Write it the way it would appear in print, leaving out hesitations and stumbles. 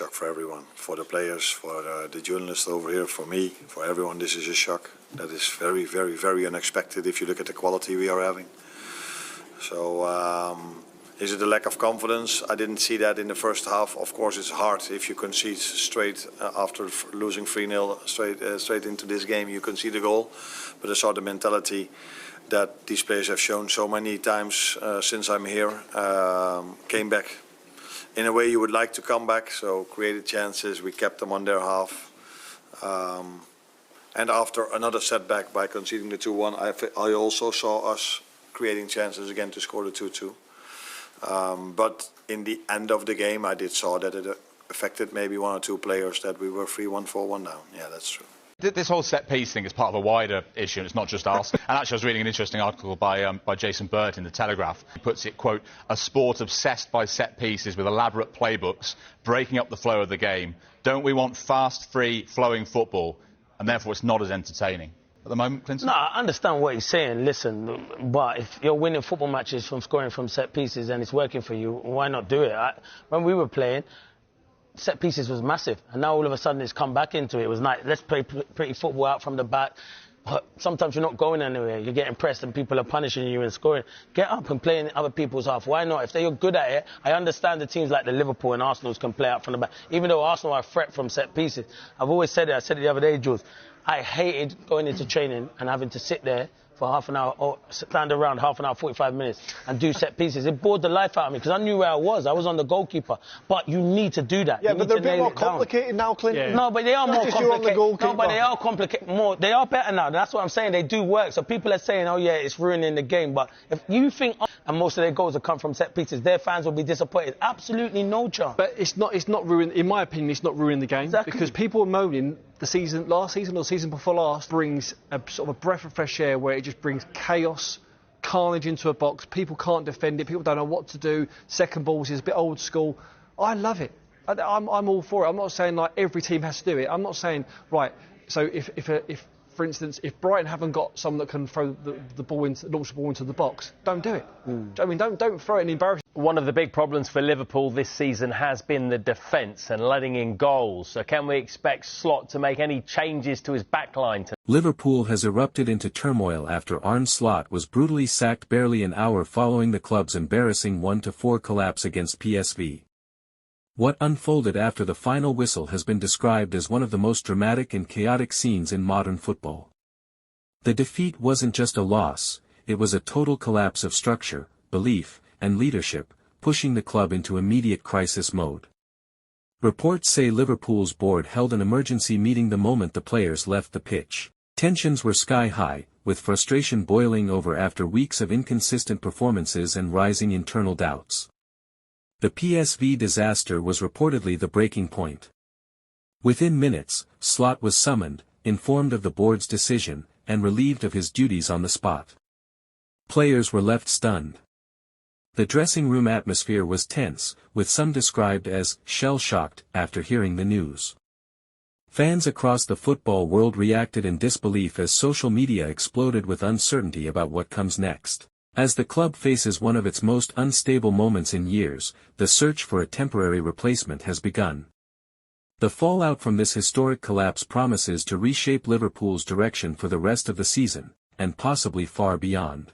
shock for everyone, for the players, for the journalists over here, for me, for everyone. This is a shock that is very, very, very unexpected if you look at the quality we are having. So is it a lack of confidence? I didn't see that in the first half. Of course, it's hard if you concede straight after losing 3-0 straight into this game. You concede a goal, but I saw the mentality that these players have shown so many times since I'm here. Came back in a way you would like to come back, so created chances. We kept them on their half. And after another setback by conceding the 2-1, I also saw us creating chances again to score the 2-2. But in the end of the game, I did saw that it affected maybe one or two players that we were 3-1, 4-1 down. Yeah, that's true. This whole set-piece thing is part of a wider issue, and it's not just us. And actually, I was reading an interesting article by Jason Burt in The Telegraph. He puts it, quote, "A sport obsessed by set-pieces with elaborate playbooks, breaking up the flow of the game. Don't we want fast, free, flowing football? And therefore it's not as entertaining." At the moment, Clinton? No, I understand what he's saying, listen, but if you're winning football matches from scoring from set-pieces and it's working for you, why not do it? When we were playing, set pieces was massive, and now all of a sudden it's come back into it. It was like, let's play pretty football out from the back. But sometimes you're not going anywhere. You're getting pressed and people are punishing you and scoring. Get up and play in other people's half. Why not? If they're good at it, I understand the teams like the Liverpool and Arsenal can play out from the back. Even though Arsenal are a threat from set pieces. I've always said it. I said it the other day, Jules. I hated going into training and having to sit there for half an hour or stand around half an hour, 45 minutes and do set pieces. It bored the life out of me because I knew where I was. I was on the goalkeeper. But you need to do that. Yeah, but they're a bit more complicated now, Clinton. Yeah. No, but they are more complicated. No, but they are complicated more. They are better now. That's what I'm saying. They do work. So people are saying, oh, yeah, it's ruining the game. But if you think, and most of their goals have come from set pieces, their fans will be disappointed. Absolutely no chance. But it's not ruining, in my opinion, it's not ruining the game. Exactly. Because people are moaning last season or the season before last brings a sort of a breath of fresh air where it just brings chaos, carnage into a box. People can't defend it. People don't know what to do. Second balls is a bit old school. I love it. I'm all for it. I'm not saying like every team has to do it. I'm not saying, right, so if for instance, if Brighton haven't got someone that can throw the ball into, launch the ball into the box, don't do it. I mean, don't throw it and embarrass. One of the big problems for Liverpool this season has been the defence and letting in goals. So can we expect Slot to make any changes to his backline? Liverpool has erupted into turmoil after Arne Slot was brutally sacked barely an hour following the club's embarrassing 1-4 collapse against PSV. What unfolded after the final whistle has been described as one of the most dramatic and chaotic scenes in modern football. The defeat wasn't just a loss, it was a total collapse of structure, belief, and leadership, pushing the club into immediate crisis mode. Reports say Liverpool's board held an emergency meeting the moment the players left the pitch. Tensions were sky-high, with frustration boiling over after weeks of inconsistent performances and rising internal doubts. The PSV disaster was reportedly the breaking point. Within minutes, Slot was summoned, informed of the board's decision, and relieved of his duties on the spot. Players were left stunned. The dressing room atmosphere was tense, with some described as shell-shocked after hearing the news. Fans across the football world reacted in disbelief as social media exploded with uncertainty about what comes next. As the club faces one of its most unstable moments in years, the search for a temporary replacement has begun. The fallout from this historic collapse promises to reshape Liverpool's direction for the rest of the season, and possibly far beyond.